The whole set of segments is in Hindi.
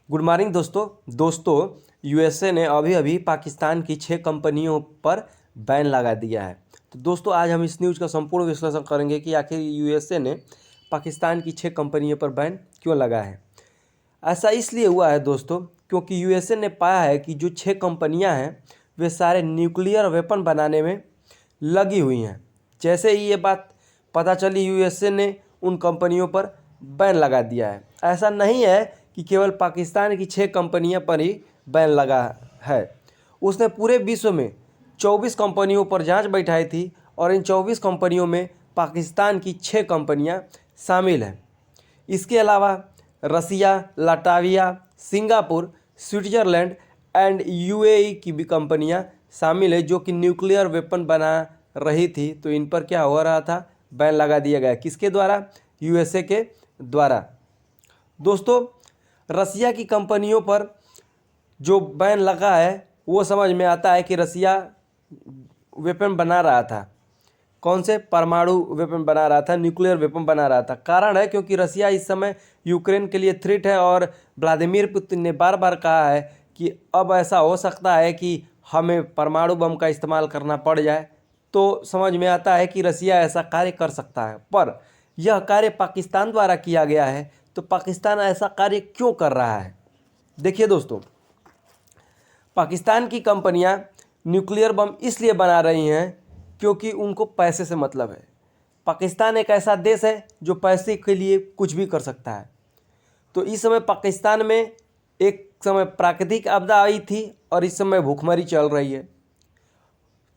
गुड मॉर्निंग दोस्तों यूएसए ने अभी अभी पाकिस्तान की 6 कंपनियों पर बैन लगा दिया है। तो दोस्तों आज हम इस न्यूज़ का संपूर्ण विश्लेषण करेंगे कि आखिर यूएसए ने पाकिस्तान की 6 कंपनियों पर बैन क्यों लगा है। ऐसा इसलिए हुआ है दोस्तों क्योंकि यूएसए ने पाया है कि जो 6 कंपनियां हैं वे सारे न्यूक्लियर वेपन बनाने में लगी हुई हैं। जैसे ही ये बात पता चली यूएसए ने उन कंपनियों पर बैन लगा दिया है। ऐसा नहीं है कि केवल पाकिस्तान की 6 कंपनियों पर ही बैन लगा है। उसने पूरे विश्व में 24 कंपनियों पर जांच बैठाई थी और इन 24 कंपनियों में पाकिस्तान की 6 कंपनियां शामिल हैं। इसके अलावा Russia, Latvia, Singapore, Switzerland and UAE की भी कंपनियां शामिल है जो कि न्यूक्लियर वेपन बना रही थी। तो इन पर क्या हो रहा था, बैन लगा दिया गया। किसके द्वारा? यूएसए के द्वारा। दोस्तों रसिया की कंपनियों पर जो बैन लगा है वो समझ में आता है कि रसिया वेपन बना रहा था। कौन से? परमाणु वेपन बना रहा था, न्यूक्लियर वेपन बना रहा था। कारण है क्योंकि रसिया इस समय यूक्रेन के लिए थ्रेट है और व्लादिमीर पुतिन ने बार बार कहा है कि अब ऐसा हो सकता है कि हमें परमाणु बम का इस्तेमाल करना पड़ जाए। तो समझ में आता है कि रसिया ऐसा कार्य कर सकता है, पर यह कार्य पाकिस्तान द्वारा किया गया है। तो पाकिस्तान ऐसा कार्य क्यों कर रहा है? देखिए दोस्तों, पाकिस्तान की कंपनियां न्यूक्लियर बम इसलिए बना रही हैं क्योंकि उनको पैसे से मतलब है। पाकिस्तान एक ऐसा देश है जो पैसे के लिए कुछ भी कर सकता है। तो इस समय पाकिस्तान में एक समय प्राकृतिक आपदा आई थी और इस समय भूखमरी चल रही है।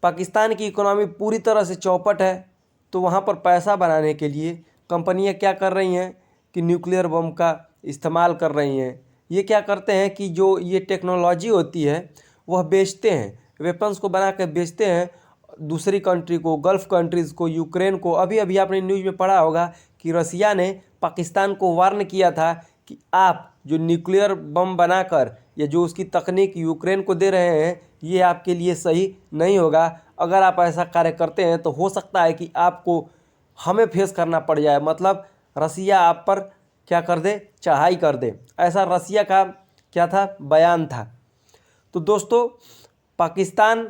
पाकिस्तान की इकोनॉमी पूरी तरह से चौपट है। तो वहाँ पर पैसा बनाने के लिए कंपनियाँ क्या कर रही हैं कि न्यूक्लियर बम का इस्तेमाल कर रही हैं। ये क्या करते हैं कि जो ये टेक्नोलॉजी होती है वह बेचते हैं, वेपन्स को बना कर बेचते हैं दूसरी कंट्री को, गल्फ़ कंट्रीज़ को, यूक्रेन को। अभी अभी आपने न्यूज़ में पढ़ा होगा कि रसिया ने पाकिस्तान को वार्न किया था कि आप जो न्यूक्लियर बम बनाकर या जो उसकी तकनीक यूक्रेन को दे रहे हैं ये आपके लिए सही नहीं होगा। अगर आप ऐसा कार्य करते हैं तो हो सकता है कि आपको हमें फेस करना पड़ जाए। मतलब रसिया आप पर क्या कर दे, चढ़ाई कर दे। ऐसा रसिया का क्या था, बयान था। तो दोस्तों पाकिस्तान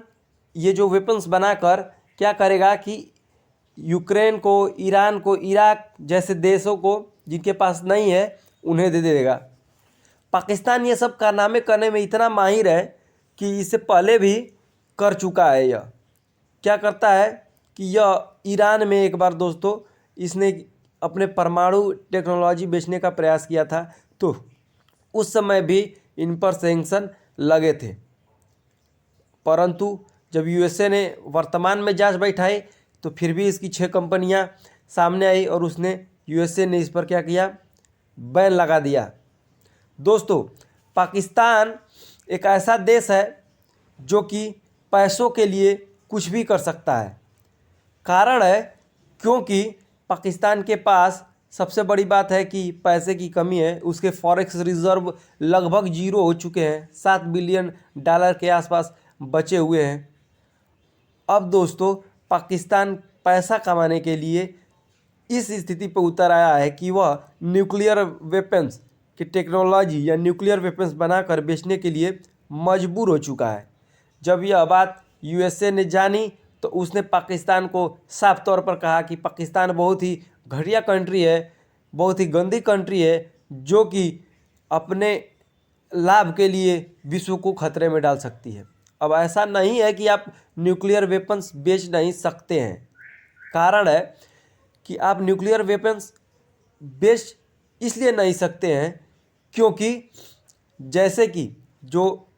ये जो वेपन्स बनाकर क्या करेगा कि यूक्रेन को, ईरान को, इराक जैसे देशों को जिनके पास नहीं है उन्हें दे देगा। पाकिस्तान ये सब कारनामे करने में इतना माहिर है कि इससे पहले भी कर चुका है। यह क्या करता है कि यह ईरान में एक बार दोस्तों इसने अपने परमाणु टेक्नोलॉजी बेचने का प्रयास किया था। तो उस समय भी इन पर सैंक्शन लगे थे, परंतु जब यूएसए ने वर्तमान में जांच बैठाई तो फिर भी इसकी 6 कंपनियां सामने आई और यूएसए ने इस पर क्या किया, बैन लगा दिया। दोस्तों पाकिस्तान एक ऐसा देश है जो कि पैसों के लिए कुछ भी कर सकता है। कारण है क्योंकि पाकिस्तान के पास सबसे बड़ी बात है कि पैसे की कमी है। उसके फॉरेक्स रिजर्व लगभग जीरो हो चुके हैं, $7 बिलियन के आसपास बचे हुए हैं। अब दोस्तों पाकिस्तान पैसा कमाने के लिए इस स्थिति पर उतर आया है कि वह न्यूक्लियर वेपन्स की टेक्नोलॉजी या न्यूक्लियर वेपन्स बनाकर बेचने के लिए मजबूर हो चुका है। जब यह बात यूएसए ने जानी तो उसने पाकिस्तान को साफ तौर पर कहा कि पाकिस्तान बहुत ही घटिया कंट्री है, बहुत ही गंदी कंट्री है जो कि अपने लाभ के लिए विश्व को खतरे में डाल सकती है। अब ऐसा नहीं है कि आप न्यूक्लियर वेपन्स बेच नहीं सकते हैं। कारण है कि आप न्यूक्लियर वेपन्स बेच इसलिए नहीं सकते हैं क्योंकि जैसे कि जो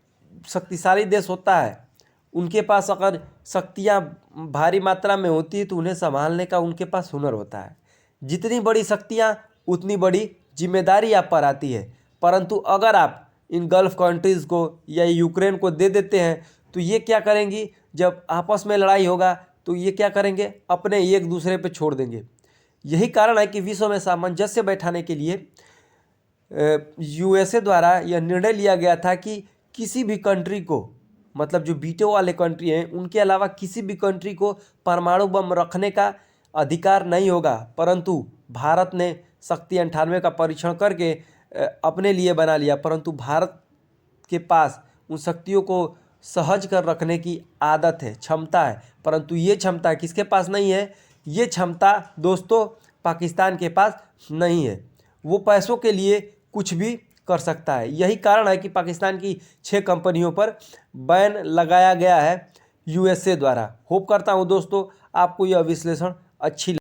शक्तिशाली देश होता है उनके पास अगर शक्तियाँ भारी मात्रा में होती है तो उन्हें संभालने का उनके पास हुनर होता है। जितनी बड़ी शक्तियाँ उतनी बड़ी जिम्मेदारी आप पर आती है। परंतु अगर आप इन गल्फ़ कंट्रीज़ को या यूक्रेन को दे देते हैं तो ये क्या करेंगी, जब आपस में लड़ाई होगा तो ये क्या करेंगे, अपने एक दूसरे पे छोड़ देंगे। यही कारण है कि विश्व में सामंजस्य बैठाने के लिए यूएसए द्वारा यह निर्णय लिया गया था कि किसी भी कंट्री को, मतलब जो वीटो वाले कंट्री हैं उनके अलावा किसी भी कंट्री को परमाणु बम रखने का अधिकार नहीं होगा। परंतु भारत ने शक्ति 98 का परीक्षण करके अपने लिए बना लिया, परंतु भारत के पास उन शक्तियों को सहज कर रखने की आदत है, क्षमता है, परंतु ये क्षमता किसके पास नहीं है? ये क्षमता दोस्तों पाकिस्तान के पास नहीं है। वो पैसों के लिए कुछ भी कर सकता है। यही कारण है कि पाकिस्तान की 6 कंपनियों पर बैन लगाया गया है यूएसए द्वारा। होप करता हूँ दोस्तों आपको यह विश्लेषण अच्छी